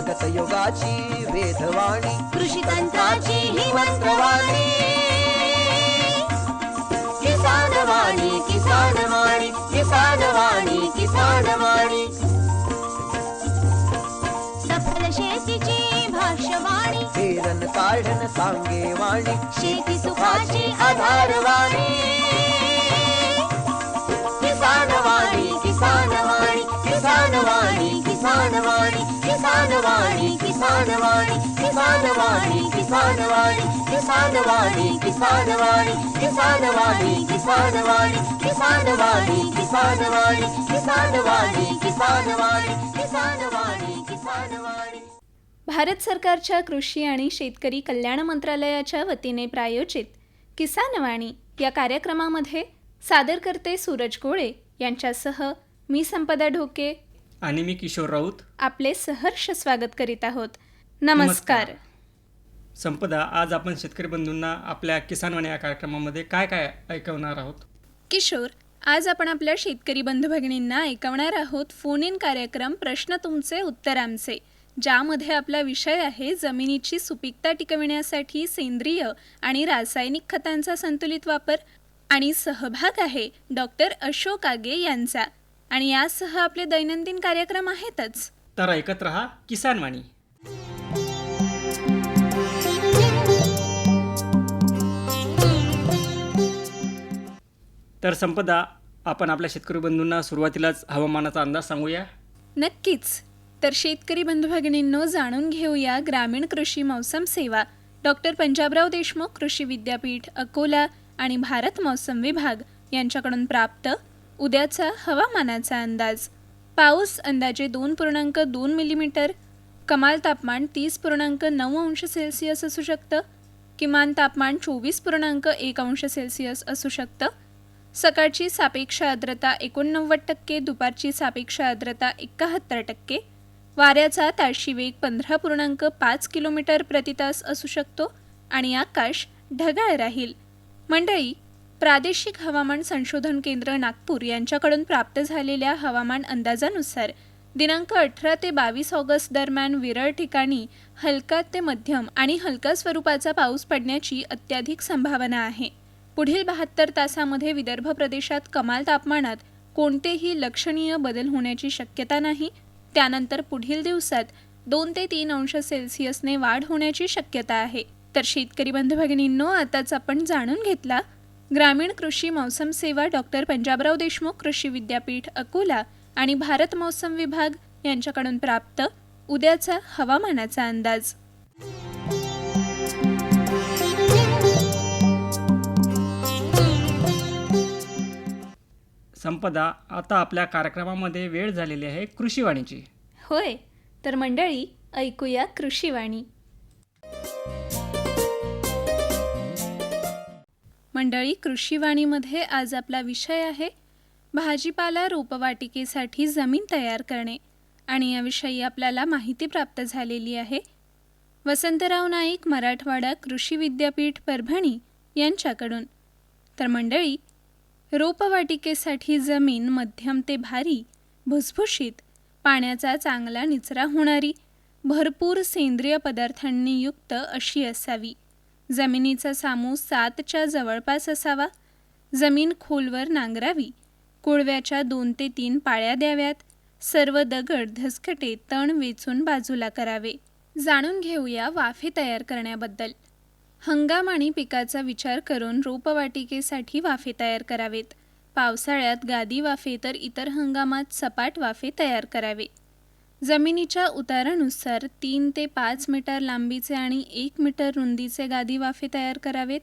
प्रगत योगाची वेधवाणी, कृषी तंत्राची ही मंत्रवाणी. किसान वाणी, किसान वाणी, किसान वाणी, किसान वाणी. सफल शेतीची भाष्यवाणी, पेरन काढन सांगे वाणी, शेती सुखाची आधारवाणी. किसान वाणी, किसान वाणी, किसान वाणी, किसान वाणी, किसान वाणी, किसान वाणी, किसान वाणी, किसान वाणी, किसान वाणी, किसान वाणी, किसान वाणी, किसान वाणी, किसान वाणी, किसान वाणी, किसान वाणी, किसान वाणी, किसान वाणी, किसान वाणी. भारत सरकारच्या कृषी आणि शेतकरी कल्याण मंत्रालयाच्या वतीने प्रायोजित किसानवाणी या कार्यक्रमामध्ये सादर करते सूरज गोळे यांच्यासह मी संपदा ढोके आणि मी किशोर राऊत आपले सहर्ष स्वागत करीत आहोत. नमस्कार. संपदा, आज आपण शेतकरी बंधूंना आपल्या किसानवाणी या कार्यक्रमामध्ये काय काय ऐकवणार आहोत? किशोर, आज आपण आपल्या शेतकरी बंधू भगिनींना ऐकवणार आहोत फोन इन कार्यक्रम प्रश्न तुमचे उत्तर आमचे, ज्यामध्ये आपला विषय आहे जमिनीची सुपीकता टिकविण्यासाठी सेंद्रिय आणि रासायनिक खतांचा संतुलित वापर. आणि सहभाग आहे डॉक्टर अशोक आगे यांचा. आणि यासह आपले दैनंदिन कार्यक्रम आहेतच. तर ऐकत रहा किसानवाणी. तर संपदा, आपण आपल्या शेतकरी बंधूंना सुरुवातीलाच हवामानाचा अंदाज सांगूया. नक्कीच. तर शेतकरी बंधू भगिनींनो, जाणून घेऊया ग्रामीण कृषी मौसम सेवा, डॉक्टर पंजाबराव देशमुख कृषी विद्यापीठ अकोला आणि भारत मौसम विभाग यांच्याकडून प्राप्त उद्याचा हवामानाचा अंदाज. पाऊस अंदाजे 2.2 मिलीमीटर, कमाल तापमान 30.9 अंश सेल्सिअस असू शकतं, किमान तापमान 24.1 अंश सेल्सिअस असू शकतं. सकाळची सापेक्ष आर्द्रता 89%, दुपारची सापेक्ष आर्द्रता 71%, वाऱ्याचा ताशी वेग 15.5 किलोमीटर प्रतितास असू शकतो आणि आकाश ढगाळ राहील. मंडळी, प्रादेशिक हवामान संशोधन केंद्र नागपूर यांच्याकडून प्राप्त झालेल्या हवामान अंदाजानुसार दिनांक 18 ते 22 ऑगस्ट दरम्यान विरळ ठिकाणी हलका ते मध्यम आणि हलका स्वरूपाचा पाऊस पडण्याची अत्याधिक संभावना आहे. पुढील 72 तासामध्ये विदर्भ प्रदेशात कमाल तापमानात कोणतेही लक्षणीय बदल होण्याची शक्यता नाही. त्यानंतर पुढील दिवसात 2 ते 3 अंश सेल्सिअसने वाढ होण्याची शक्यता आहे. तर शेतकरी बंधू भगिनींनो, आताच आपण जाणून घेतला ग्रामीण कृषी मौसम सेवा, डॉक्टर पंजाबराव देशमुख कृषी विद्यापीठ अकोला आणि भारत मौसम विभाग यांच्याकडून प्राप्त उद्याचा हवामानाचा अंदाज. संपदा, आता आपल्या कार्यक्रमामध्ये वेळ झालेली आहे कृषीवाणीची. होय, तर मंडळी ऐकूया कृषीवाणी. मंडळी, कृषीवाणीमध्ये आज आपला विषय आहे भाजीपाला रोपवाटिकेसाठी जमीन तयार करणे. आणि याविषयी आपल्याला माहिती प्राप्त झालेली आहे वसंतराव नाईक, मराठवाडा कृषी विद्यापीठ परभणी यांच्याकडून. तर मंडळी, रोपवाटिकेसाठी जमीन मध्यम ते भारी, भुसभुशीत, पाण्याचा चांगला निचरा होणारी, भरपूर सेंद्रिय पदार्थांनी युक्त अशी असावी. जमिनीचा सामू 7च्या जवळपास असावा. जमीन खोलवर नांगरावी. कुळव्याच्या 2 ते 3 पाळ्या द्याव्यात. सर्व दगड, धसकटे, तण वेचून बाजूला करावे. जाणून घेऊया वाफे तयार करण्याबद्दल. हंगाम आणि पिकाचा विचार करून रोपवाटिकेसाठी वाफे तयार करावेत. पावसाळ्यात गादी वाफे तर इतर हंगामात सपाट वाफे तयार करावे. जमिनीच्या उतारानुसार 3 ते 5 मीटर लांबीचे आणि 1 मीटर रुंदीचे गादी वाफे तयार करावेत.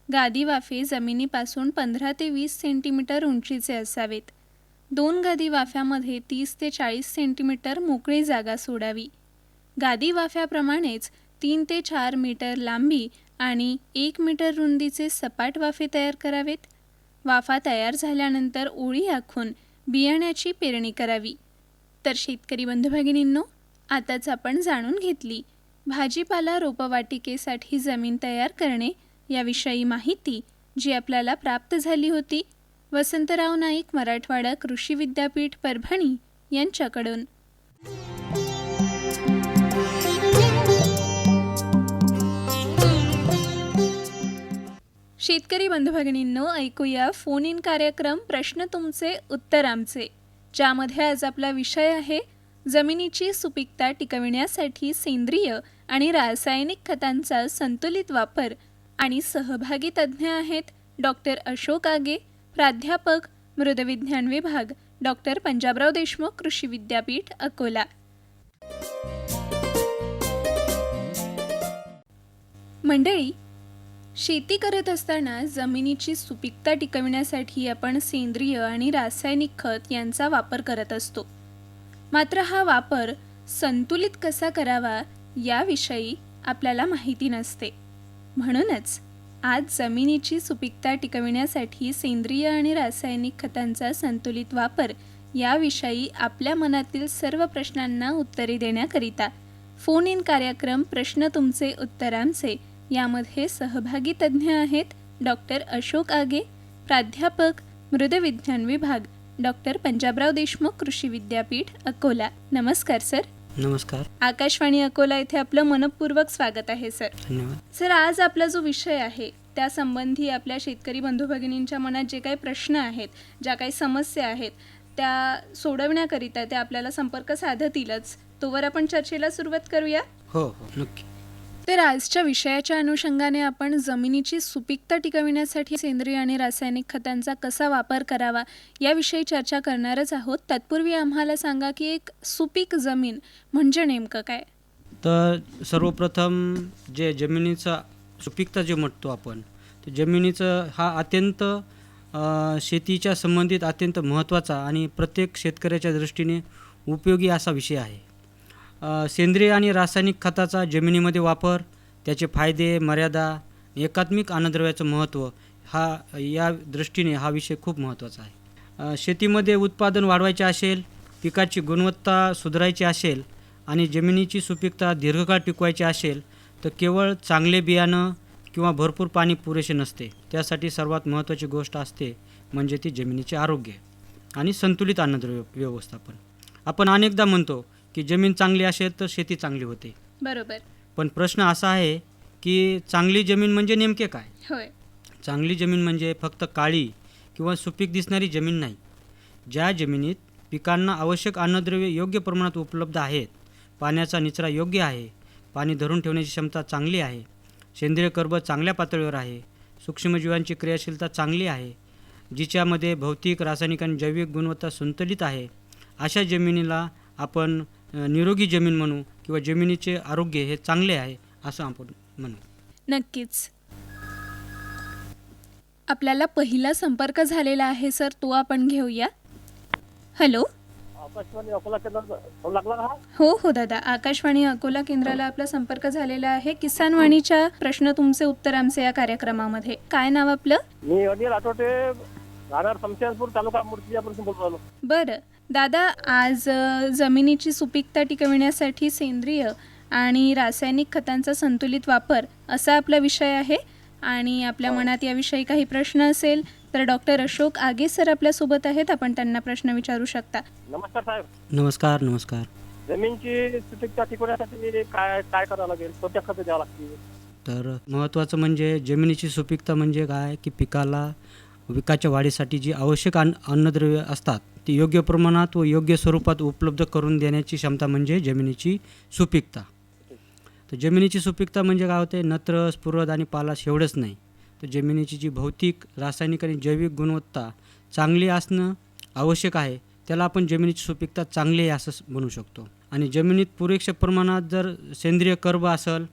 गादी वाफे जमिनीपासून 15 ते 20 सेंटीमीटर उंचीचे असावेत. 2 गादी वाफ्यामध्ये 30 ते 40 सेंटीमीटर मोकळी जागा सोडावी. गादी वाफ्याप्रमाणेच 3 ते 4 मीटर लांबी आणि 1 मीटर रुंदीचे सपाट वाफे तयार करावेत. वाफा तयार झाल्यानंतर ओळी आखून बियाण्याची पेरणी करावी. तर शेतकरी बंधू भगिनींनो, आताच आपण जाणून घेतली भाजीपाला रोपवाटिकेसाठी जमीन तयार करणे याविषयी माहिती, जी आपल्याला प्राप्त झाली होती वसंतराव नाईक, मराठवाडा कृषी विद्यापीठ परभणी यांच्याकडून. शेतकरी बंधू भगिनींनो, ऐकूया फोन इन कार्यक्रम प्रश्न तुमचे उत्तर आमचे, ज्यामध्ये आज आपला विषय आहे जमिनीची सुपीकता टिकविण्यासाठी सेंद्रिय आणि रासायनिक खतांचा संतुलित वापर. आणि सहभागी तज्ज्ञ आहेत डॉक्टर अशोक आगे, प्राध्यापक मृदविज्ञान विभाग, डॉक्टर पंजाबराव देशमुख कृषी विद्यापीठ अकोला. मंडळी, शेती करत असताना जमिनीची सुपीकता टिकविण्यासाठी आपण सेंद्रिय आणि रासायनिक खत यांचा वापर करत असतो. मात्र हा वापर संतुलित कसा करावा याविषयी आपल्याला माहिती नसते. म्हणूनच आज जमिनीची सुपीकता टिकविण्यासाठी सेंद्रिय आणि रासायनिक खतांचा संतुलित वापर याविषयी आपल्या मनातील सर्व प्रश्नांना उत्तरे देण्याकरिता फोन इन कार्यक्रम प्रश्न तुमचे उत्तर आमचे यामध्ये सहभागी तज्ज्ञ आहेत डॉक्टर अशोक आगे, प्राध्यापक मृदविज्ञान विभाग, डॉक्टर पंजाबराव देशमुख कृषी विद्यापीठ अकोला. नमस्कार सर. नमस्कार. आकाशवाणी अकोला येथे आपलं मनपूर्वक स्वागत आहे सर. धन्यवाद. सर, आज आपला जो विषय आहे त्यासंबंधी आपल्या शेतकरी बंधू भगिनींच्या मनात जे काही प्रश्न आहेत, ज्या काही समस्या आहेत त्या सोडवण्याकरिता ते आपल्याला संपर्क साधतीलच. तोवर आपण चर्चेला सुरुवात करूया. हो नक्की. तर आजच्या विषयाच्या अनुषंगाने आपण जमिनीची सुपीकता टिकविण्यासाठी सेंद्रिय आणि रासायनिक खतांचा कसा वापर करावा याविषयी चर्चा करणारच आहोत. तत्पूर्वी आम्हाला सांगा की एक सुपीक जमीन म्हणजे नेमकं काय? तर सर्वप्रथम जे जमिनीचा सुपीकता जे म्हणतो आपण, तर जमिनीचं हा अत्यंत शेतीच्या संबंधित अत्यंत महत्त्वाचा आणि प्रत्येक शेतकऱ्याच्या दृष्टीने उपयोगी असा विषय आहे. सेंद्रिय आणि रासायनिक खताचा जमिनीमध्ये वापर, त्याचे फायदे, मर्यादा, एकात्मिक अन्नद्रव्याचं महत्त्व या दृष्टीने हा विषय खूप महत्त्वाचा आहे. शेतीमध्ये उत्पादन वाढवायचे असेल, पिकाची गुणवत्ता सुधारायची असेल आणि जमिनीची सुपीकता दीर्घकाळ टिकवायची असेल तर केवळ चांगले बियाणं किंवा भरपूर पाणी पुरेसे नसते. त्यासाठी सर्वात महत्त्वाची गोष्ट असते म्हणजे ती जमिनीचे आरोग्य आणि संतुलित अन्नद्रव्य व्यवस्थापन. आपण अनेकदा म्हणतो की जमीन चांगली असेल तर शेती चांगली होते. बरोबर. पण प्रश्न असा आहे की चांगली जमीन म्हणजे नेमके काय? होय. चांगली जमीन म्हणजे फक्त काळी किंवा सुपीक दिसणारी जमीन नाही. ज्या जमिनीत पिकांना आवश्यक अन्नद्रव्ये योग्य प्रमाणात उपलब्ध आहेत, पाण्याचा निचरा योग्य आहे, पाणी धरून ठेवण्याची क्षमता चांगली आहे, सेंद्रिय कर्ब चांगल्या पातळीवर आहे, सूक्ष्मजीवांची क्रियाशीलता चांगली आहे, जिच्यामध्ये भौतिक, रासायनिक आणि जैविक गुणवत्ता संतुलित आहे, अशा जमिनीला आपण निरोगी जमीन म्हणू किंवा जमिनीचे आरोग्य हे चांगले आहे असं आपण म्हणू. नक्कीच. आपल्याला पहिला संपर्क झालेला आहे सर, तो आपण घेऊया. हॅलो. आकाशवाणी अकोला केंद्र फोन लागला का? हो दादा, आकाशवाणी अकोला केंद्राला आपला संपर्क झालेला आहे किसान वाणीच्या प्रश्न तुमचे उत्तर आमचे या कार्यक्रमामध्ये. काय नाव आपलं? मी अनिल आठवटे, राहणार शमशेरपूर, तालुका मूर्तिजापूरपासून बोलत आलो. बरं दादा, आज जमिनीची सुपीकता टिकविण्यासाठी सेंद्रिय आणि रासायनिक खतांचा संतुलित वापर असा आपला विषय आहे. आणि आपल्या मनात याविषयी काही प्रश्न असेल तर डॉक्टर अशोक आगे सर आपल्यासोबत आहेत, आपण त्यांना प्रश्न विचारू शकता. नमस्कार साहेब. नमस्कार. नमस्कार. जमीनची सुपीकता टिकवण्यासाठी काय काय करावं लागेल, कोणत्या खतं द्यावं लागतील? तर महत्त्वाचं म्हणजे जमिनीची सुपीकता म्हणजे काय की पिकाच्या वाढीसाठी जी आवश्यक अन्नद्रव्ये असतात ती योग्य प्रमाणात व योग्य स्वरूपात उपलब्ध करून देण्याची क्षमता म्हणजे जमिनीची सुपीकता. तर जमिनीची सुपीकता म्हणजे काय होते, नत्र, स्फुरद आणि पालाश एवढंच नाही, तर जमिनीची जी भौतिक, रासायनिक आणि जैविक गुणवत्ता चांगली असणं आवश्यक आहे. त्याला आपण जमिनीची सुपीकता चांगली आहे असं म्हणू शकतो. आणि जमिनीत पुरेशा प्रमाणात जर सेंद्रिय कर्ब असेल,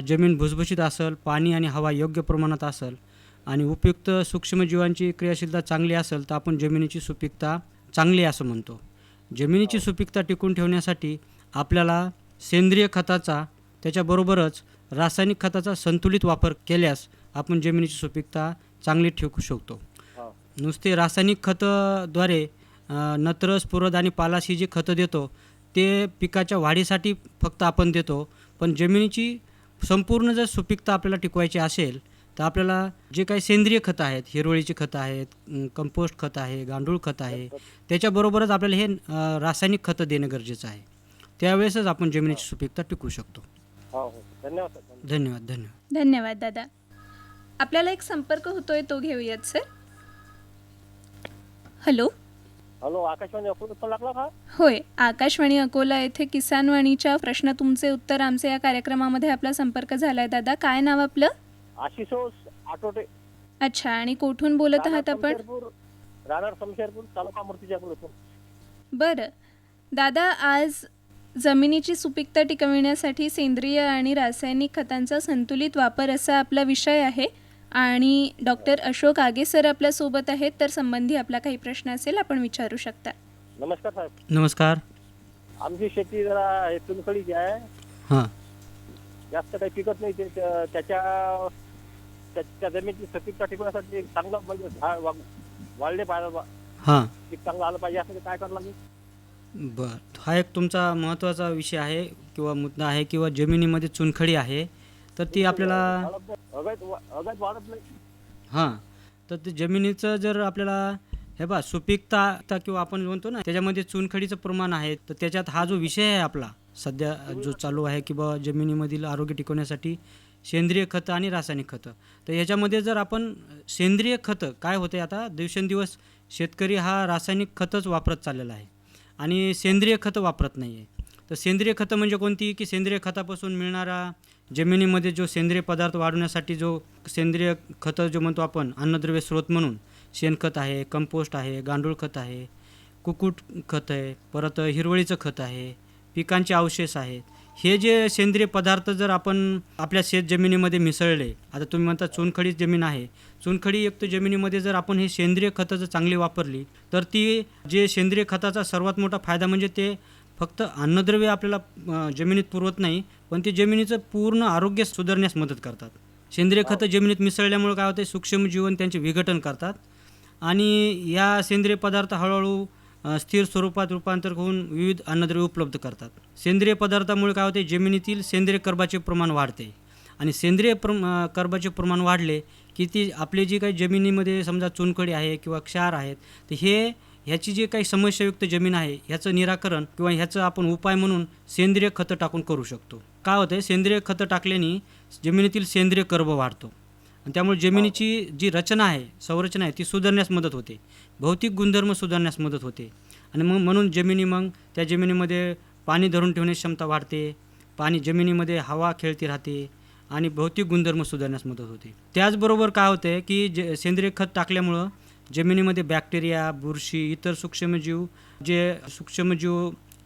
जमीन भुसभुशीत असेल, पाणी आणि हवा योग्य प्रमाणात असेल आणि उपयुक्त सूक्ष्मजीवांची क्रियाशीलता चांगली असेल तर आपण जमिनीची सुपीकता चांगली असं म्हणतो. जमिनीची सुपीकता टिकून ठेवण्यासाठी आपल्याला सेंद्रिय खताचा त्याच्याबरोबरच रासायनिक खताचा संतुलित वापर केल्यास आपण जमिनीची सुपीकता चांगली ठेवू शकतो. नुसते रासायनिक खताद्वारे नत्र, स्फुरद आणि पालाश ही जी खतं देतो ते पिकाच्या वाढीसाठी फक्त आपण देतो, पण जमिनीची संपूर्ण जर सुपीकता आपल्याला टिकवायची असेल तर आपल्याला जे काही सेंद्रिय खतं आहेत, हिरवळीची खतं आहेत, कंपोस्ट खत आहे, गांडूळ खत आहे, त्याच्याबरोबरच आपल्याला हे रासायनिक खतं देणं गरजेचं आहे. त्यावेळेसच आपण जमिनीची सुपीकता टिकवू शकतो. धन्यवाद. धन्यवाद. धन्यवाद. धन्यवाद दादा. आपल्याला एक संपर्क होतोय, तो घेऊयात sir. Hello. Hello, Akashvani Akola phone लागला का? होय, आकाशवाणी अकोला येथे किसानवाणीच्या प्रश्न तुमचे उत्तर आमचे या कार्यक्रमामध्ये आपला संपर्क झालाय. दादा, काय नाव आपलं? आशिषोस आटोटे, अच्छा, आणि कुठून बोलत आहात आपण? राहणार शमशेरपूर, तालुका मूर्तिजापूर. बरं दादा, आज जमिनीची सुपीकता टिकविण्यासाठी सेंद्रिय आणि रासायनिक खतांचा संतुलित वापर असा आपला विषय आहे आणि डॉक्टर अशोक आगे सर आपल्यासोबत आहेत. तर संबंधी आपला काही प्रश्न असेल आपण विचारू शकता. नमस्कार साहेब. नमस्कार. आमची शेती जरा चुनखडीची आहे, हां जास्त काही पिकत नाही. त्याच्या जमिनीची सुपीकता टिकवण्यासाठी एक चांगलं म्हणजे झाड वाढले पाहिजे, हां पीक चांगलं आलं पाहिजे, असं काय करावं लागेल? बरं, हा एक तुमचा महत्त्वाचा विषय आहे किंवा मुद्दा आहे किंवा जमिनीमध्ये चुनखडी आहे, तर ती आपल्याला अगद वाढत नाही. हां तर ते जमिनीचं जर आपल्याला हे बा सुपीकता किंवा आपण म्हणतो ना त्याच्यामध्ये चुनखडीचं प्रमाण आहे, तर त्याच्यात हा जो विषय आहे आपला सध्या जो चालू आहे की बा जमिनीमधील आरोग्य टिकवण्यासाठी सेंद्रिय खतं आणि रासायनिक खतं. तर याच्यामध्ये जर आपण सेंद्रिय खतं काय होते, आता दिवसेंदिवस शेतकरी हा रासायनिक खतंच वापरत चाललेला आहे आणि सेंद्रिय खतं वापरत नाही आहे. तर सेंद्रिय खतं म्हणजे कोणती, की सेंद्रिय खतापासून मिळणारा जमिनीमध्ये जो सेंद्रिय पदार्थ वाढवण्यासाठी जो सेंद्रिय खतं जो म्हणतो आपण अन्नद्रव्य स्रोत म्हणून शेणखत आहे, कंपोस्ट आहे, गांडूळ खत आहे, कुकुट खत आहे, परत हिरवळीचं खत आहे, पिकांचे अवशेष आहेत. हे जे सेंद्रिय पदार्थ जर आपण आपल्या शेत जमिनीमध्ये मिसळले, आता तुम्ही म्हणता चुनखडी जमीन आहे, चुनखडीयुक्त जमिनीमध्ये जर आपण हे सेंद्रिय खतं जर चांगली वापरली, तर ती जे सेंद्रिय खताचा सर्वात मोठा फायदा म्हणजे ते फक्त अन्नद्रव्य आपल्याला जमिनीत पुरवत नाही, पण ते जमिनीचं पूर्ण आरोग्य सुधारण्यास मदत करतात. सेंद्रिय खतं जमिनीत मिसळल्यामुळे काय होते, सूक्ष्मजीवन त्यांचे विघटन करतात आणि या सेंद्रिय पदार्थ हळूहळू स्थिर स्वरूपात रूपांतर होऊन विविध अन्नद्रव्ये उपलब्ध करतात. सेंद्रिय पदार्थामुळे काय होते, जमिनीतील सेंद्रिय कर्बाचे प्रमाण वाढते आणि सेंद्रिय कर्बाचे प्रमाण वाढले की ती आपली जी काही जमिनीमध्ये समजा चुनखडी आहे किंवा क्षार आहेत, तर ह्याची जी काही समस्यायुक्त जमीन आहे ह्याचं निराकरण किंवा ह्याचं आपण उपाय म्हणून सेंद्रिय खतं टाकून करू शकतो. काय होतं आहे, सेंद्रिय खतं टाकल्याने जमिनीतील सेंद्रिय कर्ब वाढतो आणि त्यामुळे जमिनीची जी रचना आहे, संरचना आहे, ती सुधारण्यास मदत होते, भौतिक गुणधर्म सुधारण्यास मदत होते आणि म्हणून त्या जमिनीमध्ये पाणी धरून ठेवण्याची क्षमता वाढते, जमिनीमध्ये हवा खेळती राहते आणि भौतिक गुणधर्म सुधारण्यास मदत होते. त्याचबरोबर काय होतं आहे की सेंद्रिय खत टाकल्यामुळं जमिनीमध्ये बॅक्टेरिया, बुरशी, इतर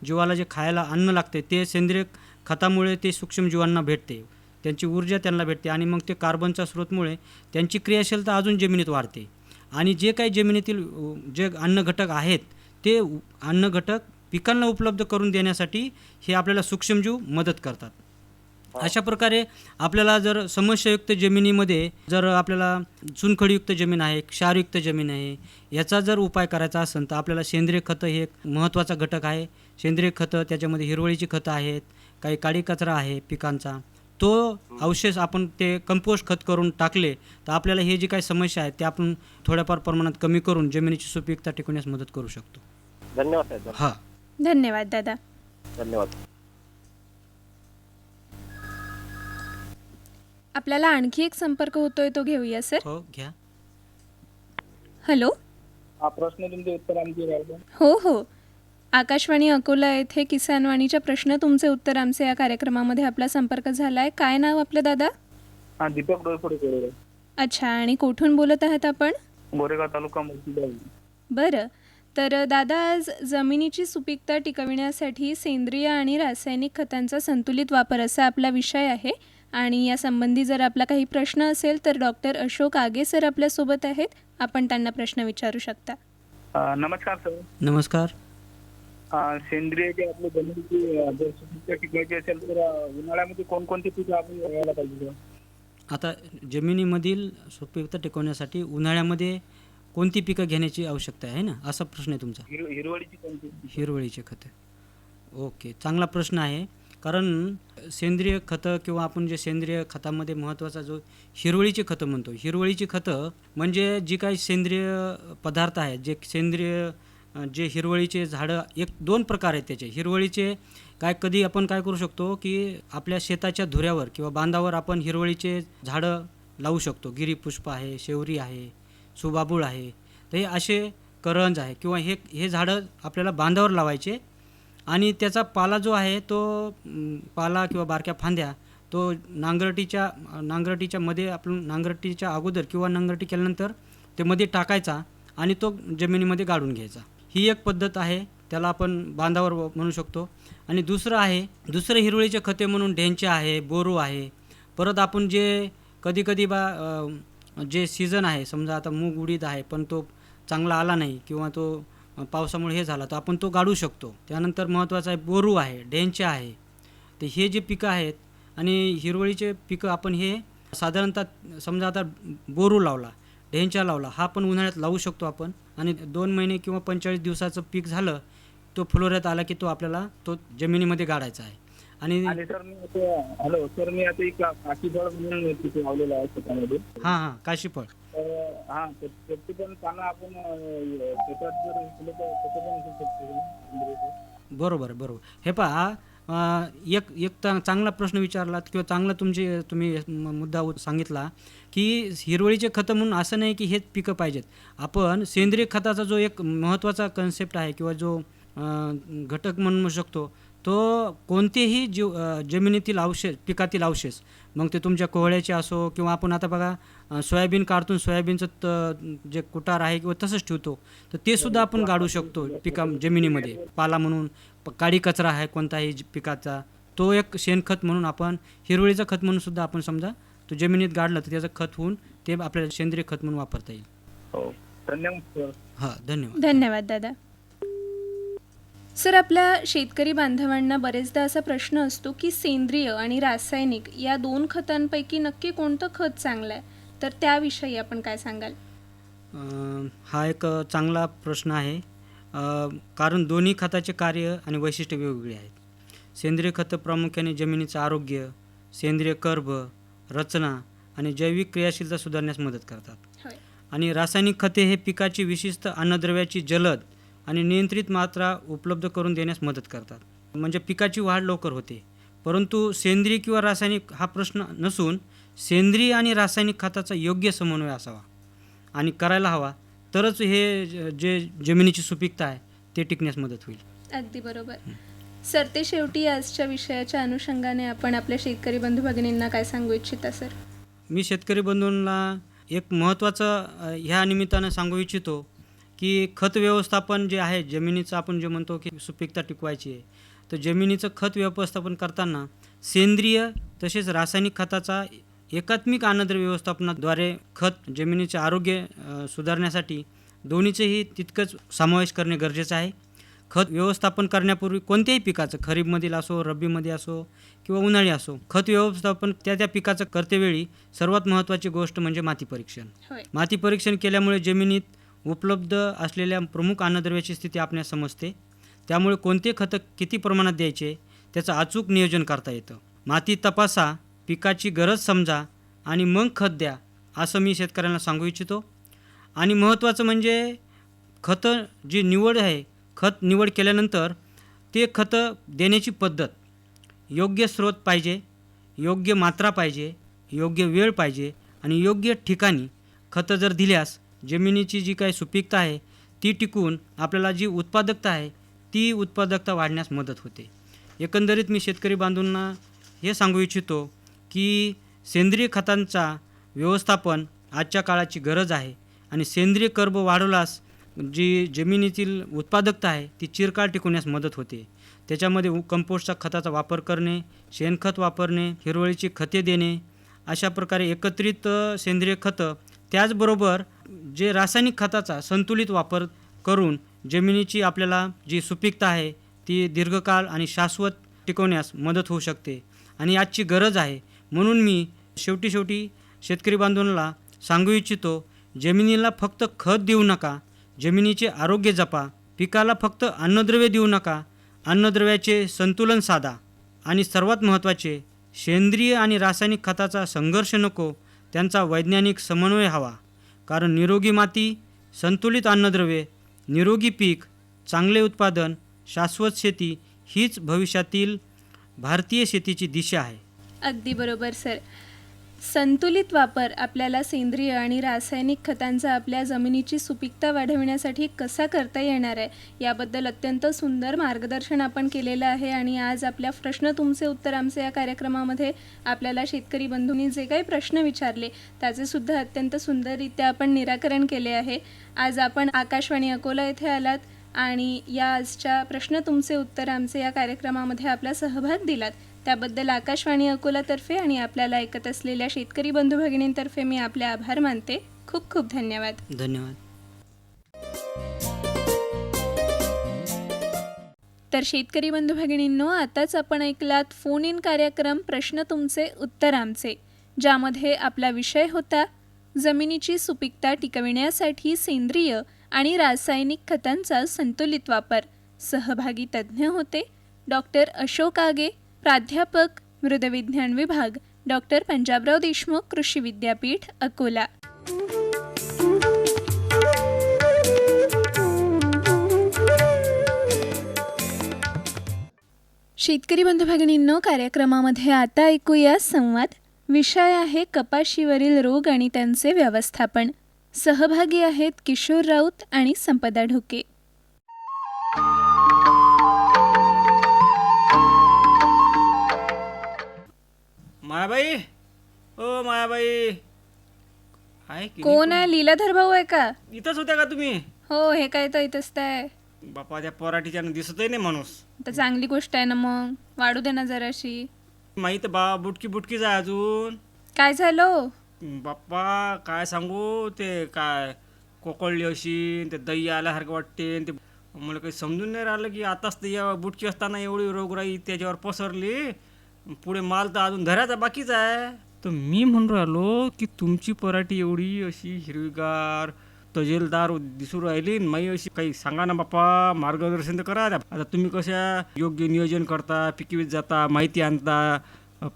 जीवाला जे खायला अन्न लागते ते सेंद्रिय खतामुळे ते सूक्ष्मजीवांना भेटते, त्यांची ऊर्जा त्यांना भेटते आणि मग ते कार्बनच्या स्रोतमुळे त्यांची क्रियाशीलता अजून जमिनीत वाढते आणि जे काही जमिनीतील जे अन्नघटक आहेत ते अन्नघटक पिकांना उपलब्ध करून देण्यासाठी हे आपल्याला सूक्ष्मजीव मदत करतात. अशा प्रकारे आपल्याला जर समस्यायुक्त जमिनीमध्ये जर आपल्याला चुनखडीयुक्त जमीन आहे, क्षारयुक्त जमीन आहे, याचा जर उपाय करायचा असेल तर आपल्याला सेंद्रिय खतं हे एक महत्त्वाचा घटक आहे. सेंद्रिय खतं त्याच्यामध्ये हिरवळीची खतं आहेत, काही काळी कचरा आहे पिकांचा, तो अवशेष आपण ते कंपोस्ट खत करून टाकले तर आपल्याला हे जी काही समस्या आहे ते आपण थोड्याफार प्रमाणात कमी करून जमिनीची सुपीकता टिकवण्यास मदत करू शकतो. धन्यवाद साहेब. हां धन्यवाद दादा. धन्यवाद. आपल्याला आणखी एक संपर्क होतोय, तो घेऊया सर. हो घ्या. हॅलो. हा प्रश्न तुमचे उत्तर आमचे. हो, आकाशवाणी अकोला येथे किसानवाणीच्या प्रश्न तुमचे उत्तर आमचे या कार्यक्रमामध्ये आपला संपर्क झालाय. काय नाव आपलं दादा? हा, दीपक डोळफोडे. अच्छा, आणि कुठून बोलत आहात आपण? गोरेगाव तालुका मूर्तिजापूर. बरं, तर दादा, आज जमिनीची सुपीकता टिकविण्यासाठी सेंद्रिय आणि रासायनिक खतांचा संतुलित वापर असा आपला विषय आहे आणि या संबंधी जर आपला काही प्रश्न असेल तर डॉक्टर अशोक आगे सर आपल्यासोबत आहेत, आपण त्यांना प्रश्न विचारू शकता. नमस्कार सर. नमस्कार. सेंद्रिय जे आपली जमिनीची जर सुपीकता टिकवायची असेल तर उन्हाळ्यामध्ये कोणकोणती पिकं आपण घ्यायला पाहिजे? आता जमिनीमधील सुपीकता टिकवण्यासाठी उन्हाळ्यामध्ये कोणती पिकं घेण्याची आवश्यकता आहे ना, असा प्रश्न आहे तुमचा. हिरवळीची कोणती? हिरवळीचे खतं. ओके, चांगला प्रश्न आहे. कारण सेंद्रिय खतं किंवा आपण जे सेंद्रिय खतामध्ये महत्त्वाचा जो हिरवळीची खतं म्हणतो, हिरवळीची खतं म्हणजे जी काही सेंद्रिय पदार्थ आहेत, जे हिरवळीचे झाडं, 1-2 प्रकार आहेत त्याचे. हिरवळीचे आपण काय करू शकतो की आपल्या शेताच्या धुऱ्यावर किंवा बांधावर आपण हिरवळीचे झाडं लावू शकतो. गिरीपुष्प आहे, शेवरी आहे, सुबाबूळ आहे. तर हे असे करंज आहे किंवा हे झाडं आपल्याला बांधावर लावायचे आणि त्याचा पाला जो आहे तो पाला किंवा बारक्या फांद्या तो नांगरटीच्या मध्ये आपण नांगरटीच्या अगोदर किंवा नांगरटी केल्यानंतर ते मध्ये टाकायचा आणि तो जमिनीमध्ये गाडून घ्यायचा. ही एक पद्धत आहे, त्याला आपण बांधावर म्हणू शकतो. आणि दुसरं हिरवळीचे खते म्हणून ढेंचे आहे, बोरू आहे. परत आपण जे कधी जे सीझन आहे, समजा आता मूग उडीद आहे पण तो चांगला आला नाही किंवा तो पावसामुळे हे झाला तर आपण तो गाडू शकतो. त्यानंतर महत्त्वाचं आहे बोरू आहे, ढेंचे आहे. तर हे जे पिकं आहेत आणि हिरवळीचे पिकं आपण हे साधारणतः समजा आता बोरू लावला, ढेंचा लावला, हा पण उन्हाळ्यात लावू शकतो आपण. आणि 2 महिने किंवा 45 दिवसाचं पीक झालं तो फुलोऱ्यात आला की तो आपल्याला तो जमिनीमध्ये गाडायचा आहे. आणि सर मी आता एक काशीफळ म्हणून तिथे लावलेलं आहे शेतामध्ये. हां काशीफळ. हा त्याची पण पानं आपण शेतात जर केलं तर त्याचं पण होऊ शकतो. बरोबर. हे पहा, एक चांगला प्रश्न विचारलात किंवा चांगला तुम्ही मुद्दा सांगितला की हिरवळीचे खतं म्हणून असं नाही की हेच पिकं पाहिजेत. आपण सेंद्रिय खताचा जो एक महत्त्वाचा कन्सेप्ट आहे किंवा जो घटक म्हणू शकतो तो कोणतेही जमिनीतील पिकातील अवशेष, मग ते तुमच्या कोहळ्याचे असो किंवा आपण आता बघा सोयाबीन काढतो, सोयाबीनचं जे कुटार आहे किंवा तसंच ठेवतो तर ते सुद्धा आपण गाडू शकतो जमिनीमध्ये. पाला म्हणून काडी कचरा आहे कोणताही पिकाचा तो एक शेणखत म्हणून आपण हिरवळीचं खत म्हणून सुद्धा आपण समजा तो जमिनीत गाडलं तर त्याचं खत होऊन ते आपल्याला सेंद्रिय खत म्हणून वापरता येईल. हो, धन्यवाद. हां, धन्यवाद दादा. सर, आपल्या शेतकरी बांधवांना बरेचदा असा प्रश्न असतो की सेंद्रिय आणि रासायनिक या 2 खतांपैकी नक्की कोणतं खत चांगलं आहे, तर त्याविषयी आपण काय सांगाल? हा एक चांगला प्रश्न आहे, कारण दोन्ही खताचे कार्य आणि वैशिष्ट्ये वेगवेगळी आहेत. सेंद्रिय खतं प्रामुख्याने जमिनीचं आरोग्य, सेंद्रिय कर्ब, रचना आणि जैविक क्रियाशीलता सुधारण्यास मदत करतात. होय. आणि रासायनिक खते हे पिकाची विशिष्ट अन्नद्रव्याची जलद आणि नियंत्रित मात्रा उपलब्ध करून देण्यास मदत करतात, म्हणजे पिकाची वाढ लवकर होते. परंतु सेंद्रिय किंवा रासायनिक हा प्रश्न नसून सेंद्रिय आणि रासायनिक खताचा योग्य समन्वय असावा आणि करायला हवा, तरच हे जे जमिनीची सुपीकता आहे ते टिकण्यास मदत होईल. अगदी बरोबर. सर, ते शेवटी आजच्या विषयाच्या अनुषंगाने आपण आपल्या शेतकरी बंधू भगिनींना काय सांगू इच्छिता सर? मी शेतकरी बंधूंना एक महत्त्वाचं ह्या निमित्तानं सांगू इच्छितो की खत व्यवस्थापन जे आहे जमिनीचं, आपण जे म्हणतो की सुपीकता टिकवायची आहे, तर जमिनीचं खत व्यवस्थापन करताना सेंद्रिय तसेच रासायनिक खताचा एकात्मिक अन्नद्रव्य व्यवस्थापनाद्वारे खत जमिनीचे आरोग्य सुधारण्यासाठी दोन्हीचेही तितकंच समावेश करणे गरजेचं आहे. खत व्यवस्थापन करण्यापूर्वी कोणत्याही पिकाचं, खरीपमधील असो, रब्बीमध्ये असो किंवा उन्हाळी असो, खत व्यवस्थापन त्या पिकाचं करतेवेळी सर्वात महत्त्वाची गोष्ट म्हणजे माती परीक्षण. माती परीक्षण केल्यामुळे जमिनीत उपलब्ध असलेल्या प्रमुख अन्नद्रव्याची स्थिती आपल्याला समजते. त्यामुळे कोणते खतं किती प्रमाणात द्यायचे त्याचं अचूक नियोजन करता येतं. माती तपासा, पिकाची गरज समजा आणि मग खत द्या, असं मी शेतकऱ्यांना सांगू इच्छितो. आणि महत्त्वाचं म्हणजे खतं जी निवड आहे, खत निवड केल्यानंतर ते खतं देण्याची पद्धत, योग्य स्रोत पाहिजे, योग्य मात्रा पाहिजे, योग्य वेळ पाहिजे आणि योग्य ठिकाणी खतं जर दिल्यास जमिनीची जी काही सुपीकता आहे ती टिकून आपल्याला जी उत्पादकता आहे ती उत्पादकता वाढण्यास मदत होते. एकंदरीत मी शेतकरी बांधवांना हे सांगू इच्छितो की सेंद्रिय खतांचा व्यवस्थापन आजच्या काळाची गरज आहे आणि सेंद्रिय कर्ब वाढवल्यास जी जमिनीतील उत्पादकता आहे ती चिरकाळ टिकवण्यास मदत होते. त्याच्यामध्ये कंपोस्टचा खताचा वापर करणे, शेणखत वापरणे, हिरवळीची खते देणे, अशा प्रकारे एकत्रित सेंद्रिय खतं, त्याचबरोबर जे रासायनिक खताचा संतुलित वापर करून जमिनीची आपल्याला जी सुपीकता आहे ती दीर्घकाळ आणि शाश्वत टिकवण्यास मदत होऊ शकते आणि आजची गरज आहे. म्हणून मी शेवटी शेतकरी बांधवांना सांगू इच्छितो, जमिनीला फक्त खत देऊ नका, जमिनीचे आरोग्य जपा, पिकाला फक्त अन्नद्रव्य देऊ नका, अन्नद्रव्याचे संतुलन साधा आणि सर्वात महत्त्वाचे सेंद्रिय आणि रासायनिक खताचा संघर्ष नको, त्यांचा वैज्ञानिक समन्वय हवा. कारण निरोगी माती, संतुलित अन्नद्रव्ये, निरोगी पीक, चांगले उत्पादन, शाश्वत शेती हीच भविष्यातील भारतीय शेतीची दिशा आहे. अगदी बरोबर सर. संतुलित वापर आपल्याला सेंद्रिय आणि रासायनिक खतांचा आपल्या जमिनीची सुपीकता वाढविण्यासाठी कसा करता येणार आहे याबद्दल अत्यंत सुंदर मार्गदर्शन आपण केलेलं आहे. आणि आज आपल्या प्रश्न तुमचे उत्तर आमचे या कार्यक्रमामध्ये आपल्याला शेतकरी बंधूंनी जे काही प्रश्न विचारले त्याचे सुद्धा अत्यंत सुंदररित्या आपण निराकरण केले आहे. आज आपण आकाशवाणी अकोला येथे आलात आणि या आजच्या प्रश्न तुमचे उत्तर आमचे या कार्यक्रमामध्ये आपला सहभाग दिलात त्याबद्दल आकाशवाणी अकोलातर्फे आणि आपल्याला ऐकत असलेल्या शेतकरी बंधू भगिनींतर्फे मी आपले आभार मानते. खूप खूप धन्यवाद. धन्यवाद. तर शेतकरी बंधू भगिनींनो, आताच आपण ऐकलात फोन इन कार्यक्रम प्रश्न तुमचे उत्तर आमचे, ज्यामध्ये आपला विषय होता जमिनीची सुपीकता टिकविण्यासाठी सेंद्रिय आणि रासायनिक खतांचा संतुलित वापर. सहभागी तज्ज्ञ होते डॉक्टर अशोक आगे, प्राध्यापक मृदविज्ञान विभाग, डॉक्टर पंजाबराव देशमुख कृषी विद्यापीठ अकोला. शेतकरी बंधू भगिनींनो, कार्यक्रमामध्ये आता ऐकूया संवाद. विषय आहे कपाशीवरील रोग आणि त्यांचे व्यवस्थापन. सहभागी आहेत किशोर राऊत आणि संपदा ढोके. मायाबाई, ओ मायाबाई, आहे की कोण आहे? लीलाधर भाऊ आहे का? इथंच होत्या का तुम्ही? हो, हे काय तर इथंच तर आहे. बापा, त्या पराठीच्यानं दिसतही नाही माणूस. तर चांगली गोष्ट आहे ना, मग वाढू दे ना जराशी. माहित बा, बुटकीच आहे अजून. काय झालं? बाप्पा काय सांगू, ते काय कोकळली अशी, ते दही आल्यासारखं वाटते. ते मला काही समजून नाही राहिलं की आताच ते या बुटकी असताना एवढी रोगराई त्याच्यावर पसरली, पुढे माल तर अजून धरायचा बाकीच आहे. तर मी म्हणून राहिलो की तुमची पराठी एवढी अशी हिरवीगार तजेलदार दिसू राहिली, माई अशी काही सांगा ना बाप्पा, मार्गदर्शन तर करा. आता तुम्ही कशा योग्य नियोजन करता, पिकवीत जाता, माहिती आणता,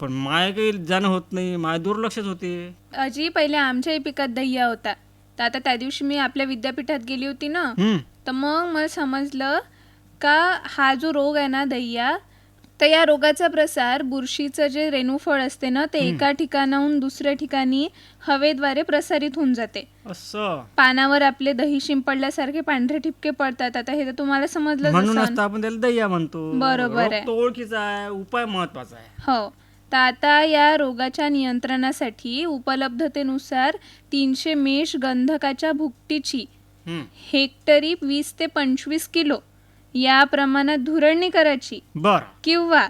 पण माय काही जाणं होत नाही, माय दुर्लक्षच होते. अजी, पहिले आमच्याही पिकात दह्या होता. तर आता त्या दिवशी मी आपल्या विद्यापीठात गेली होती ना, तर मग मला समजलं का हा जो रोग आहे ना दह्या, तर या रोगाचा प्रसार बुरशीचं जे रेणूफळ असते ना ते एका ठिकाणाहून दुसऱ्या ठिकाणी हवेद्वारे प्रसारित होऊन जाते. असं पानावर आपले दही शिंपडल्यासारखे पांढरे ठिपके पडतात. आता हे तर तुम्हाला समजलं म्हणूनच आपण त्याला दह्या म्हणतो. बरोबर आहे. रोग तो ओळखीचा आहे, उपाय महत्वाचा आहे. हो. तर आता या रोगाच्या नियंत्रणासाठी उपलब्धतेनुसार 300 मेष गंधकाच्या भुकटीची हेक्टरी 20 ते 25 किलो या प्रमाणात धुरळणी करायची. बर. किंवा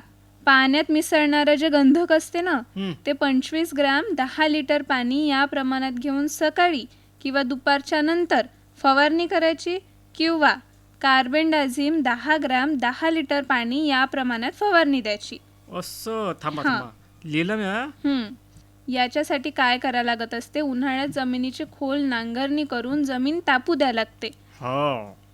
पाण्यात मिसळणारं जे गंधक असते ना ते 25 ग्राम 10 लिटर पाणी या प्रमाणात घेऊन सकाळी किंवा दुपारच्या नंतर फवारणी करायची. किंवा कार्बेंडाझिम 10 ग्राम 10 लिटर पाणी या प्रमाणात फवारणी द्यायची. असं. थांबा लिहिलं मी. याच्यासाठी काय करायला लागत असते, उन्हाळ्यात जमिनीची खोल नांगरणी करून जमीन तापू द्यायला लागते.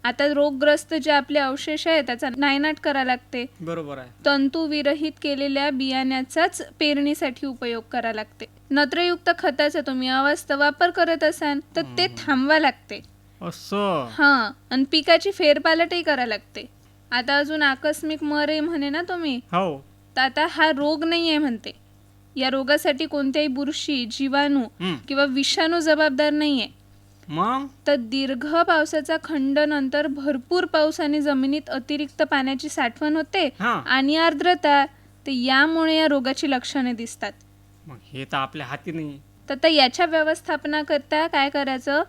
आता रोगग्रस्त जे आपले अवशेष आहे त्याचा नायनाट करायला लागते. बरोबर आहे. तंतू विरहित केलेल्या बियाण्याचाच पेरणीसाठी उपयोग करायला लागते. नत्रयुक्त खताचा तुम्ही अवास्तव वापर करत असाल तर ते थांबवा लागते. असं. आणि पिकाची फेरपालटही करायला लागते. आता अजून आकस्मिक मरे म्हणे ना तुम्ही, हो. तर आता हा रोग नाही आहे म्हणते. या रोगासाठी कोणत्याही बुरशी, जीवाणू किंवा विषाणू जबाबदार नाहीये. मग तर दीर्घ पावसाचा खंड नंतर भरपूर पावसाने जमिनीत अतिरिक्त पाण्याची साठवण होते आणि आर्द्रता, तर यामुळे या रोगाची लक्षणे दिसतात. मग हे तर आपल्या हाती नाही. तर याच्या व्यवस्थापनाकरता काय करायचं,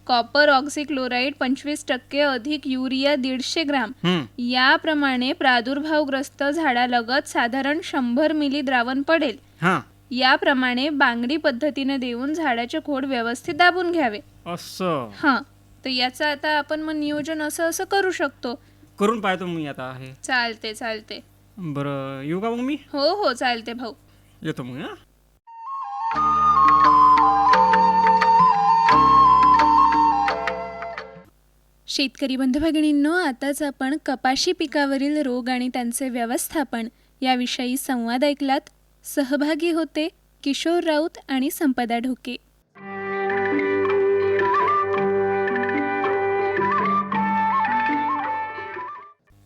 कॉपर ऑक्सिक्लोराइड 25% अधिक युरिया 150 ग्राम याप्रमाणे प्रादुर्भावग्रस्त झाडालगत साधारण 100 मिली द्रावण पडेल. याप्रमाणे बांगडी पद्धतीने देऊन झाडाचे खोड व्यवस्थित दाबून घ्यावे. असं. तर याचं आता आपण मग नियोजन असं करू शकतो. करून पाहतो मी आता. हे चालते. बरं, येऊ का मग मी? हो चालते भाऊ, येतो मग. शेतकरी बंधू भगिनींनो, आताच आपण कपाशी पिकावरील रोग आणि त्यांचे व्यवस्थापन याविषयी संवाद ऐकलात. सहभागी होते किशोर राऊत आणि संपदा ढोके.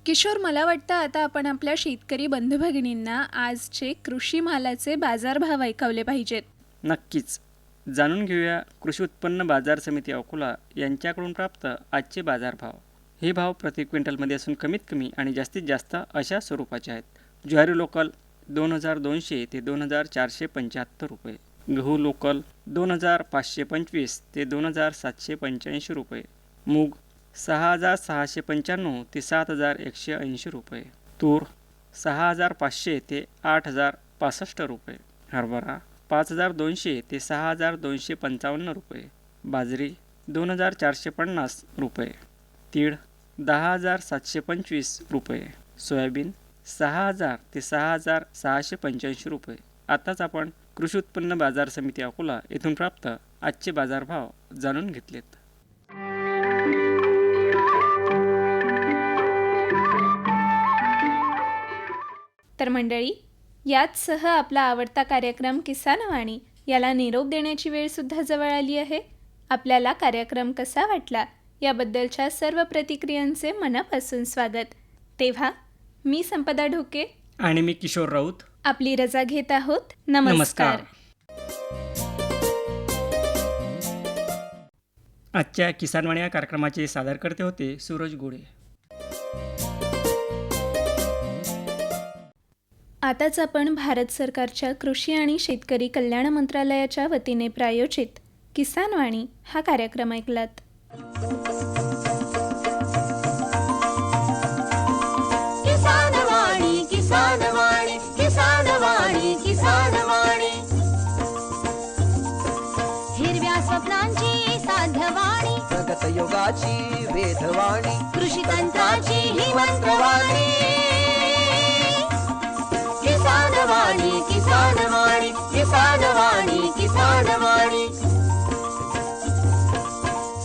किशोर, मला वाटतं आता आपण आपल्या शेतकरी बंधू भगिनींना आजचे कृषी मालाचे बाजारभाव ऐकवले पाहिजेत. नक्कीच. जाणून घेऊया कृषी उत्पन्न बाजार समिती अकोला यांच्याकडून प्राप्त आजचे बाजारभाव. हे भाव प्रति क्विंटलमध्ये असून कमीत कमी आणि जास्तीत जास्त अशा स्वरूपाचे आहेत. ज्वारी लोकल 2,200 ते 2,475 रुपये, गहू लोकल 2,525 ते 2,785 रुपये, मूग 6,695 ते 7,180 रुपये, तूर 6,500 ते 8,065 रुपये, हरभरा 5,200 ते 6,255 रुपये, बाजरी 2,450 रुपये, तीळ 10,725 रुपये, सोयाबीन 6,000 ते 6,685 रुपये. आताच आपण कृषी उत्पन्न बाजार समिती अकोला येथून प्राप्त आजचे बाजारभाव जाणून घेतलेत. तर मंडळी, याचसह आपला आवडता कार्यक्रम किसानवाणी याला निरोप देण्याची वेळसुद्धा जवळ आली आहे. आपल्याला कार्यक्रम कसा वाटला याबद्दलच्या सर्व प्रतिक्रियांचे मनापासून स्वागत. तेव्हा मी संपदा ढोके आणि मी किशोर राऊत आपली रजा घेत आहोत. नमस्कार. आजच्या किसानवाणी या कार्यक्रमाचे सादरकर्ते होते सूरज गोडे. आताच आपण भारत सरकारच्या कृषी आणि शेतकरी कल्याण मंत्रालयाच्या वतीने प्रायोजित किसानवाणी हा कार्यक्रम ऐकलात. किसानवाणी किसानवाणी किसानवाणी किसानवाणी हिरव्या स्वप्नांची साध्यवाणी, प्रगत योगाची वेधवाणी, कृषी तंत्राची ही मंत्रवाणी. किसानवाणी किसानवाणी किसानवाणी किसानवाणी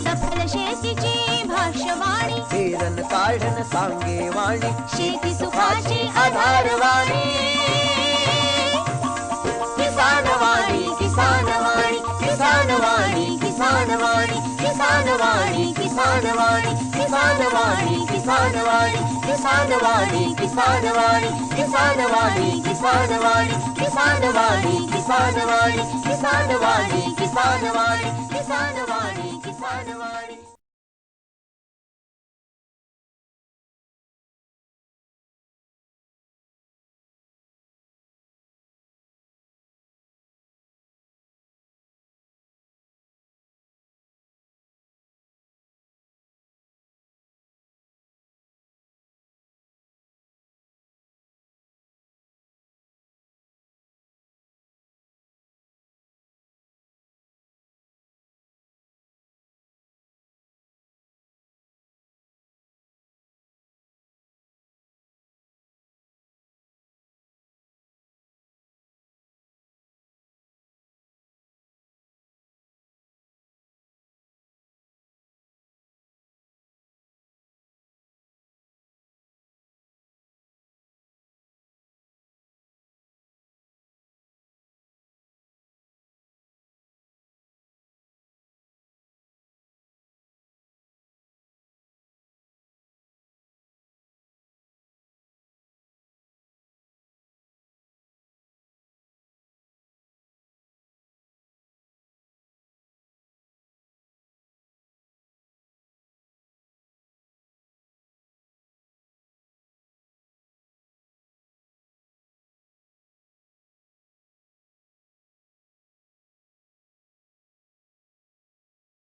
सफल शेतीची भाष्यवाणी, पेरन काढन सांगे वाणी, शेती सुखाची आधारवाणी. किसानवाणी किसानवाणी किसानवाणी किसानवाणी किसानवाणी किसानवाणी किसानवाणी किसानवाणी किसानवाणी किसानवाणी किसानवाणी किसानवाणी किसानवाणी किसानवाणी किसानवाणी किसानवाणी किसानवाणी किसानवाणी